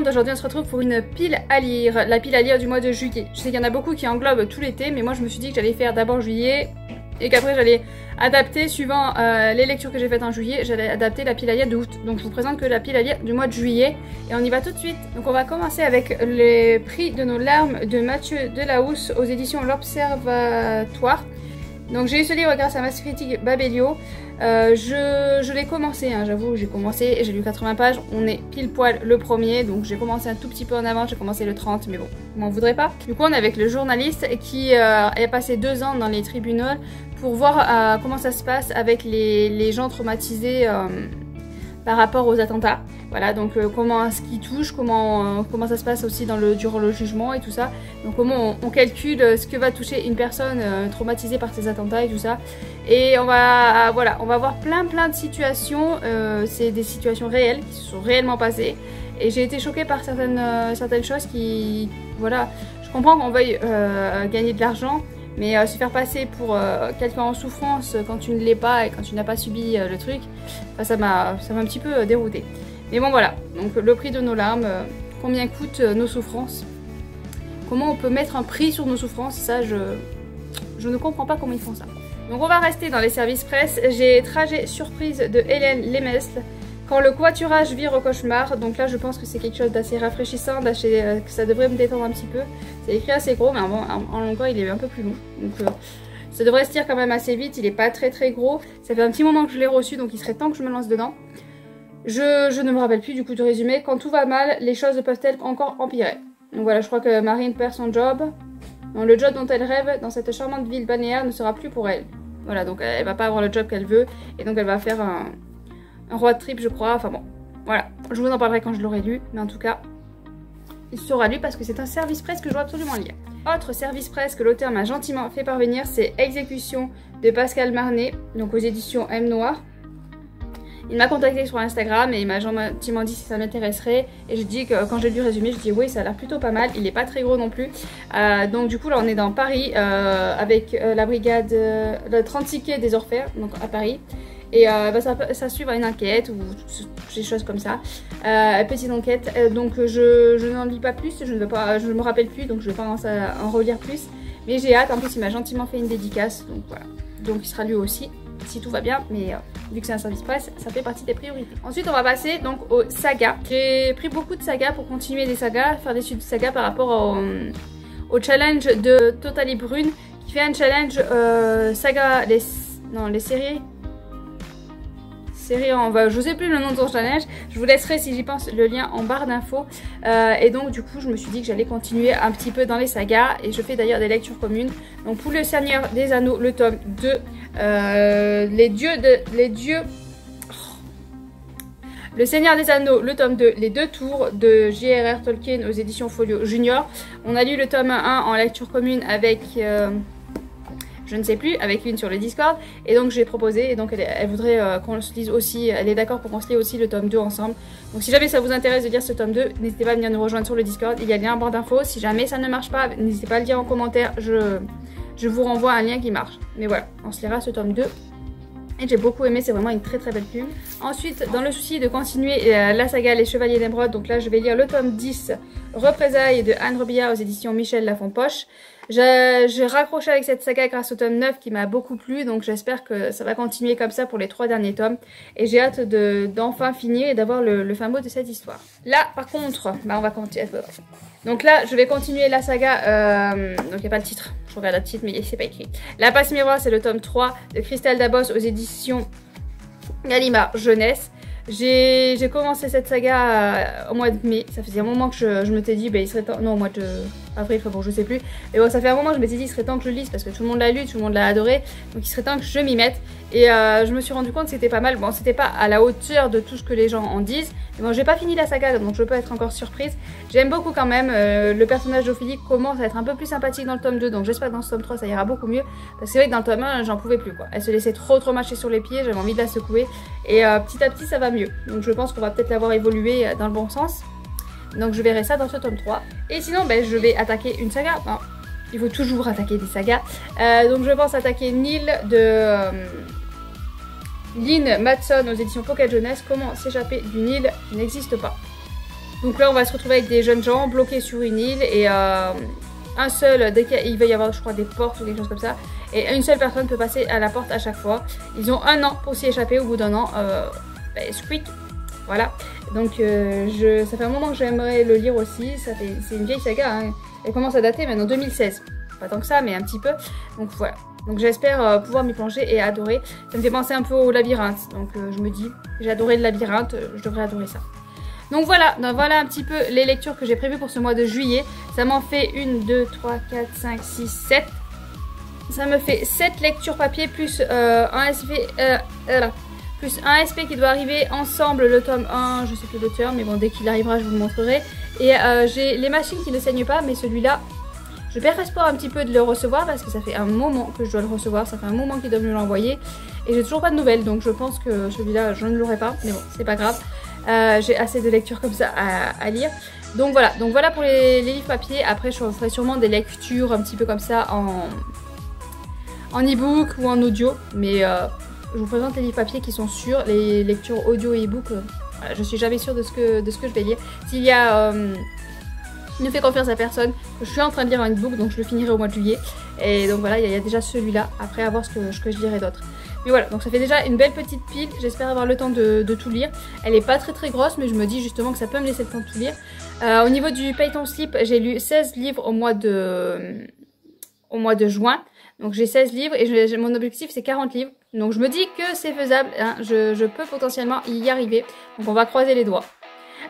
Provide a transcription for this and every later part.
monde, aujourd'hui on se retrouve pour une pile à lire, la pile à lire du mois de juillet. Je sais qu'il y en a beaucoup qui englobent tout l'été, mais moi je me suis dit que j'allais faire d'abord juillet et qu'après j'allais adapter, suivant les lectures que j'ai faites en juillet, j'allais adapter la pile à lire de août. Donc je vous présente que la pile à lire du mois de juillet et on y va tout de suite. Donc on va commencer avec les prix de nos larmes de Mathieu Delahousse aux éditions L'Observatoire. Donc j'ai eu ce livre grâce à Mass Critique Babelio. Je l'ai commencé, hein, j'avoue, j'ai commencé et j'ai lu 80 pages. On est pile poil le premier, donc j'ai commencé un tout petit peu en avant, j'ai commencé le 30, mais bon, vous m'en voudrez pas. Du coup, on est avec le journaliste qui est passé 2 ans dans les tribunaux pour voir comment ça se passe avec les gens traumatisés par rapport aux attentats. Voilà, donc comment ce qui touche, comment ça se passe aussi durant le jugement et tout ça. Donc comment on calcule ce que va toucher une personne traumatisée par ces attentats et tout ça. Et on va voir plein de situations. C'est des situations réelles qui se sont réellement passées. Et j'ai été choquée par certaines choses qui... Voilà, je comprends qu'on veuille gagner de l'argent. Mais se faire passer pour quelqu'un en souffrance quand tu ne l'es pas et quand tu n'as pas subi le truc, ça m'a un petit peu dérouté. Mais bon voilà, donc le prix de nos larmes, combien coûtent nos souffrances, comment on peut mettre un prix sur nos souffrances, ça je ne comprends pas comment ils font ça. Donc on va rester dans les services presse, j'ai Trajet surprise de Hélène Lemesle. Quand le coiturage vire au cauchemar, donc là je pense que c'est quelque chose d'assez rafraîchissant, que ça devrait me détendre un petit peu. C'est écrit assez gros, mais en longueur il est un peu plus long. Donc ça devrait se lire quand même assez vite, il est pas très gros. Ça fait un petit moment que je l'ai reçu, donc il serait temps que je me lance dedans. Je ne me rappelle plus du coup du résumé. Quand tout va mal, les choses peuvent-elles encore empirer. Donc voilà, je crois que Marine perd son job. Donc, le job dont elle rêve dans cette charmante ville balnéaire ne sera plus pour elle. Voilà, donc elle va pas avoir le job qu'elle veut, et donc elle va faire un road trip je crois, enfin bon, voilà, je vous en parlerai quand je l'aurai lu, mais en tout cas, il sera lu parce que c'est un service presse que je dois absolument lire. Autre service presse que l'auteur m'a gentiment fait parvenir, c'est Exécution de Pascal Marnet, donc aux éditions M Noir. Il m'a contacté sur Instagram et il m'a gentiment dit si ça m'intéresserait, et je dis que quand j'ai lu le résumé, je dis oui, ça a l'air plutôt pas mal, il est pas très gros non plus. Donc du coup là on est dans Paris avec la brigade, le 36 quai des Orfèvres, donc à Paris. Et ça suit une enquête ou des choses comme ça, petite enquête, donc je n'en lis pas plus, je ne me rappelle plus, donc je vais pas commencer à en relire plus, mais j'ai hâte. En plus il m'a gentiment fait une dédicace, donc voilà, donc il sera lu aussi si tout va bien, mais vu que c'est un service presse, ça fait partie des priorités. Ensuite on va passer donc aux sagas. J'ai pris beaucoup de sagas pour continuer des sagas, faire des suites de sagas par rapport au challenge de Totally Brune, qui fait un challenge saga, les séries. Je sais plus le nom de son challenge, je vous laisserai si j'y pense le lien en barre d'infos. Et donc du coup je me suis dit que j'allais continuer un petit peu dans les sagas, et je fais d'ailleurs des lectures communes. Donc pour le Seigneur des Anneaux, le tome 2, le Seigneur des Anneaux, le tome 2, les 2 tours de J.R.R. Tolkien aux éditions Folio Junior. On a lu le tome 1 en lecture commune avec... je ne sais plus, avec une sur le Discord, et donc j'ai proposé, et donc elle voudrait qu'on se lise aussi, elle est d'accord pour qu'on se lise aussi le tome 2 ensemble. Donc si jamais ça vous intéresse de lire ce tome 2, n'hésitez pas à venir nous rejoindre sur le Discord, il y a le lien en barre d'infos. Si jamais ça ne marche pas, n'hésitez pas à le dire en commentaire, je vous renvoie un lien qui marche. Mais voilà, on se lira ce tome 2. Et j'ai beaucoup aimé, c'est vraiment une très belle plume. Ensuite, dans le souci de continuer la saga Les Chevaliers d'Émeraude, donc là je vais lire le tome 10, Représailles de Anne Robillard aux éditions Michel Lafon-Poche. J'ai raccroché avec cette saga grâce au tome 9 qui m'a beaucoup plu, donc j'espère que ça va continuer comme ça pour les 3 derniers tomes. Et j'ai hâte d'enfin finir et d'avoir le fin mot de cette histoire. Là par contre, on va continuer. Donc là je vais continuer la saga, donc il n'y a pas le titre, je regarde le titre mais c'est pas écrit. La Passe Miroir, c'est le tome 3 de Christelle Dabos aux éditions Gallimard Jeunesse. J'ai commencé cette saga au mois de mai, ça faisait un moment que je m'étais dit il serait temps, non au mois de avril, enfin bon je sais plus, mais bon ça fait un moment que je m'étais dit il serait temps que je lise parce que tout le monde l'a lu, tout le monde l'a adoré, donc il serait temps que je m'y mette, et je me suis rendu compte que c'était pas mal. Bon c'était pas à la hauteur de tout ce que les gens en disent, mais bon j'ai pas fini la saga donc je peux être encore surprise. J'aime beaucoup quand même, le personnage d'Ophélie commence à être un peu plus sympathique dans le tome 2, donc j'espère que dans ce tome 3 ça ira beaucoup mieux, parce que c'est vrai que dans le tome 1 j'en pouvais plus quoi, elle se laissait trop marcher sur les pieds, j'avais envie de la secouer, et petit à petit ça va mieux, donc je pense qu'on va peut-être l'avoir évolué dans le bon sens. Donc je verrai ça dans ce tome 3. Et sinon je vais attaquer une saga. Non, il faut toujours attaquer des sagas. Donc je pense attaquer Nil de Lynn Matson aux éditions Pocket Jeunesse. Comment s'échapper du Nil qui n'existe pas. Donc là, on va se retrouver avec des jeunes gens bloqués sur une île et un seul, dès qu'il va y avoir, je crois, des portes ou quelque chose comme ça, et une seule personne peut passer à la porte à chaque fois. Ils ont 1 an pour s'y échapper. Au bout d'1 an, squeak. Voilà. Donc ça fait un moment que j'aimerais le lire aussi. C'est une vieille saga, hein. Elle commence à dater maintenant 2016. Pas tant que ça, mais un petit peu. Donc voilà. Donc j'espère pouvoir m'y plonger et adorer. Ça me fait penser un peu au labyrinthe. Donc je me dis, j'ai adoré le labyrinthe, je devrais adorer ça. Donc voilà un petit peu les lectures que j'ai prévues pour ce mois de juillet. Ça m'en fait 1, 2, 3, 4, 5, 6, 7. Ça me fait 7 lectures papier plus un SP, plus un SP qui doit arriver ensemble, le tome 1, je sais plus l'auteur, mais bon, dès qu'il arrivera, je vous le montrerai. Et j'ai les machines qui ne saignent pas, mais celui-là, je perds espoir un petit peu de le recevoir parce que ça fait un moment que je dois le recevoir, ça fait un moment qu'ils doivent me l'envoyer. Et j'ai toujours pas de nouvelles, donc je pense que celui-là, je ne l'aurai pas, mais bon, c'est pas grave. J'ai assez de lectures comme ça à lire. Donc voilà pour les livres papier. Après, je ferai sûrement des lectures un petit peu comme ça en e-book ou en audio. Mais je vous présente les livres papier qui sont sûrs. Les lectures audio et e-book, voilà, je suis jamais sûre de ce que je vais lire. S'il y a... ne fais confiance à personne. Je suis en train de lire un e-book, donc je le finirai au mois de juillet. Et donc voilà, il y a déjà celui-là. Après, à voir ce que je lirai d'autre. Mais voilà, donc ça fait déjà une belle petite pile. J'espère avoir le temps de tout lire. Elle est pas très grosse, mais je me dis justement que ça peut me laisser le temps de tout lire. Au niveau du Pay Ton Slip, j'ai lu 16 livres au mois de juin. Donc j'ai 16 livres et mon objectif c'est 40 livres. Donc je me dis que c'est faisable, hein. Je peux potentiellement y arriver. Donc on va croiser les doigts.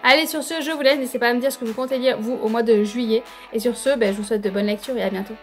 Allez, sur ce, je vous laisse. N'hésitez pas à me dire ce que vous comptez lire, vous, au mois de juillet. Et sur ce, je vous souhaite de bonnes lectures et à bientôt.